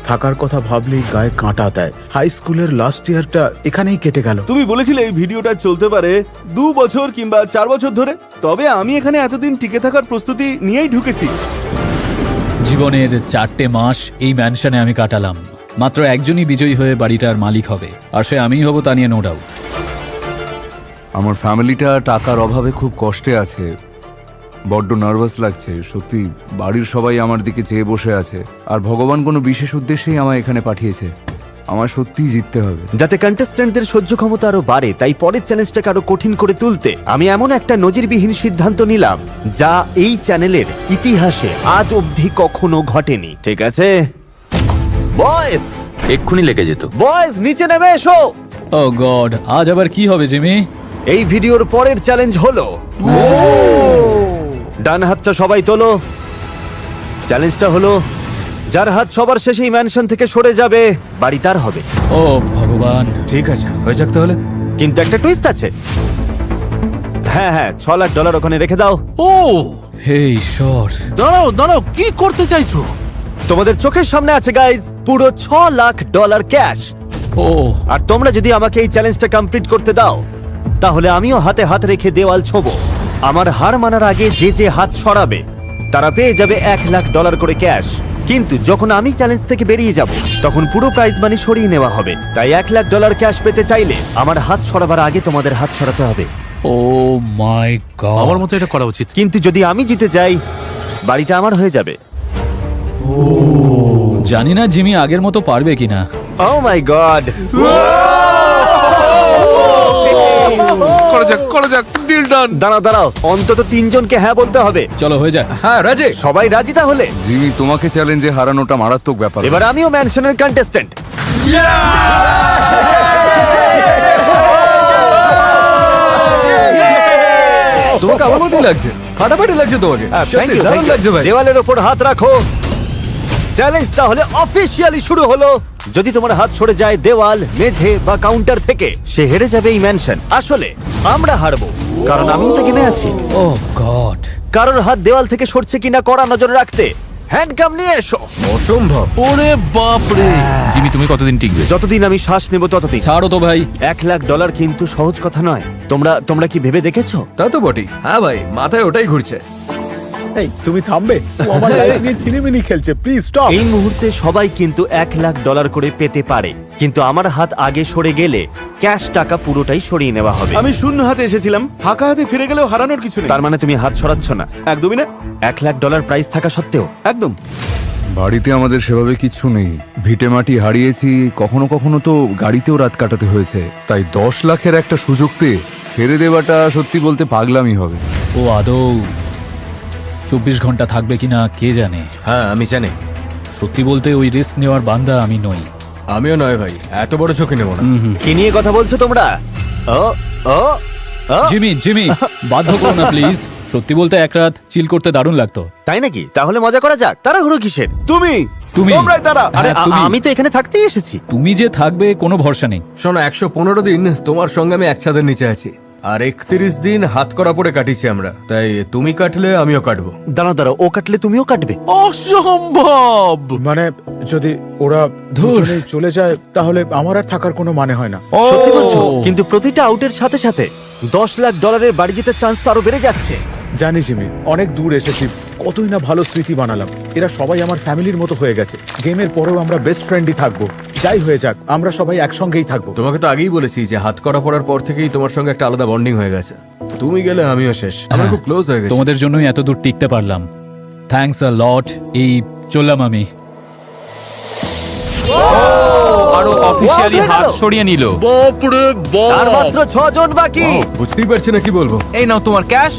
থাকার কথা ভাবলেই গায়ে কাঁটা দেয়। হাই স্কুলের লাস্ট ইয়ারটা এখানেই কেটে গেল। তুমি বলেছিলে এই ভিডিওটা চলতে পারে 2 বছর কিংবা 4 বছর ধরে, তবে আমি এখানে এতদিন টিকে থাকার প্রস্তুতি নিয়েই ঢুকেছি। জীবনের 4টে মাস এই ম্যানশনে আমি কাটালাম। মাত্র একজনই বিজয়ী হয়ে বাড়িটার মালিক হবে, আর সে আমিই হব, তা নিয়ে নো ডাউট। আমার ফ্যামিলিটা টাকার অভাবে খুব কষ্টে আছে, বড্ড নার্ভাস লাগছে সত্যি। বাড়ির সবাই আমার দিকে চেয়ে বসে আছে, আর ভগবান কোনো বিশেষ উদ্দেশ্যেই আমায় এখানে পাঠিয়েছে। আমার সত্যিই জিততে হবে। যাতে কন্টেস্ট্যান্টদের সহ্য ক্ষমতা আরো বাড়ে, তাই পরের চ্যালেঞ্জটাকে আরো কঠিন করে তুলতে আমি এমন একটা নজিরবিহীন সিদ্ধান্ত নিলাম যা এই চ্যানেলের ইতিহাসে আজ অবধি কখনো ঘটেনি। ঠিক আছে বয়েজ, এক্ষুনি লেগে যেত। বয়েজ নিচে নেমে এসো। ও গড, আজ আবার কি হবে জিমি? এই ভিডিওর পরের চ্যালেঞ্জ হলো ডান হাতটা সবাই তোলো। চ্যালেঞ্জটা হলো যার হাত সবার শেষে এই ম্যানশন থেকে সরে যাবে বাড়ি তার হবে। ও ভগবান। ঠিক আছে, হয়ে যাক তাহলে, কিন্তু একটা টুইস্ট আছে। হ্যাঁ হ্যাঁ, $6 লাখ ওখানে রেখে দাও। ও হে ঈশ্বর। দাঁড়াও দাঁড়াও, কি করতে চাইছো? তোমাদের চোখের সামনে আছে গাইজ পুরো $6 লাখ ক্যাশ। ও আর তোমরা যদি আমাকে এই চ্যালেঞ্জটা কমপ্লিট করতে দাও, তাহলে আমিও হাতে হাত রেখে দেওয়াল ছোবো। আমার হার মানার আগে যে যে হাত সরাবে তারা পেয়ে যাবে $1 লাখ করে ক্যাশ। কিন্তু যখন আমি চ্যালেঞ্জ থেকে বেরিয়ে যাব, তখন পুরো প্রাইজ মানি সরিয়ে নেওয়া হবে। তাই $1 লাখ ক্যাশ পেতে চাইলে আমার হাত সরাবার আগে তোমাদের হাত সরাতে হবে। ও মাই গড। আমার মতে এটা করা উচিত। কিন্তু যদি আমি জিতে যাই, বাড়িটা আমার হয়ে যাবে। জানি না জিমি আগের মতো পারবে কিনা। ও মাই গড, করা যাক, ডিল ডান। দাঁড়াও দাঁড়াও, অন্তত 3 জনকে হ্যাঁ বলতে হবে। চলো হয়ে যাক। হ্যাঁ রাজে। সবাই রাজি তাহলে? জিমি, তোমাকে চ্যালেঞ্জে হারানোটা মারাত্মক ব্যাপার। এবার আমিও ম্যানশনের কন্টেস্ট্যান্ট। তোমাকে আমার মতোই লাগছে, ফাটাফাটি লাগছে তোমাকে। Thank you, thank you. লাগছে ভাই। দেওয়ালের ওপর হাত রাখো। চ্যালেঞ্জ তাহলে অফিসিয়ালি শুরু হলো। যদি তোমার হাত সরে যায় দেওয়াল, মেঝে বা কাউন্টার থেকে, সে হেরে যাবে এই ম্যানশন। আসলে আমরা হারবো, কারণ আমিও তো গেমে আছি। ও গড। কারোর হাত দেওয়াল থেকে সরছে কিনা কড়া নজর রাখতে হ্যান্ডকাম নিয়ে এসো। অসম্ভব। ওরে বাপ রে। জিমি, তুমি কতদিন টিকবে? যতদিন আমি শ্বাস নেব ততদিন। ছাড়ো তো ভাই। $1 লাখ কিন্তু সহজ কথা নয়। তোমরা কি ভেবে দেখেছো? তা তো বটেই। হ্যাঁ ভাই, মাথায় ওটাই ঘুরছে। এই তুমি থামবে? ও আমার লাইফ নিয়ে ছিনিমিনি খেলছে, প্লিজ স্টপ। এই মুহূর্তে সবাই কিন্তু $1 লাখ করে পেতে পারে, কিন্তু আমার হাত আগে সরে গেলে ক্যাশ টাকা পুরোটাই সরিয়ে নেওয়া হবে। আমি শূন্য হাতে এসেছিলাম, ফাঁকা হাতে ফিরে গেলেও হারানোর কিছু নেই। তার মানে তুমি হাত সরাচ্ছ না? একদমই না। $1 লাখ প্রাইস থাকা সত্ত্বেও? একদম। বাড়িতে আমাদের সেভাবে কিচ্ছু নেই, ভিটে মাটি হারিয়েছি, কখনো কখনো তো গাড়িতেও রাত কাটাতে হয়েছে। তাই 10 লাখের একটা সুযোগ পেয়ে ছেড়ে দেওয়াটা সত্যি বলতে পাগলামি হবে। ও আদৌ 24 ঘন্টা থাকবে কিনা কে জানে। হ্যাঁ আমি জানি। সত্যি বলতে ওই রিস্ক নেওয়ার বান্দা আমি নই। আমিও নয় ভাই, এত বড় চোখে নেব না। কি নিয়ে কথা বলছো তোমরা? ও ও ও, জিমি বাধ্য করো না প্লিজ। সত্যি বলতে এক রাত চিল করতে দারুণ লাগতো। তাই নাকি? তাহলে মজা করা যাক। তাড়াহুড়ো কিসের? তুমি তুমি। তোমরাই তারা। আরে হ্যাঁ, তুমি। আমি তো এখানে থাকতেই এসেছি। তুমি যে থাকবে কোনো ভরসা নেই। শোনো, 115 দিন তোমার সঙ্গে আমি এক ছাদের নিচে আছি, আর 31 দিন হাত করা পড়ে কাটিয়েছি আমরা। তাই তুমি কাটলে আমিও কাটবো। দাঁড়াও, ও কাটলে তুমিও কাটবে? অসম্ভব। মানে যদি ওরা দুজনেই চলে যায়, তাহলে আমার আর থাকার কোনো মানে হয় না। সত্যি বলছো? কিন্তু প্রতিটা আউটের সাথে সাথে $10 লাখ বাড়ি জেতার চান্স তো আরো বেড়ে যাচ্ছে। জানি জিমি, অনেক দূর এসেছি, কতই না ভালো স্মৃতি বানালাম। এরা সবাই আমার ফ্যামিলির মতো হয়ে গেছে। গেমের পরেও আমরা বেস্ট ফ্রেন্ডই থাকবো। যাই হয়ে যাক, আমরা সবাই একসঙ্গেই থাকবো। তোমাকে তো আগেই বলেছি যে হাত করা পড়ার পর থেকেই তোমার সঙ্গে একটা আলাদা বন্ডিং হয়ে গেছে। তুমি গেলে আমিও শেষ, আমরা খুব ক্লোজ হয়ে গেছি। তোমাদের জন্যই এত দূর টিকতে পারলাম। থ্যাঙ্কস আ লট। এই চললাম আমি। আরো অফিসিয়ালি হয়ে গেল। হাত সরিয়ে নিল। বাপ রে বাপ। আর মাত্র 6 জন বাকি। বুঝতেই পারছি না কি বলবো। এই নাও তোমার ক্যাশ।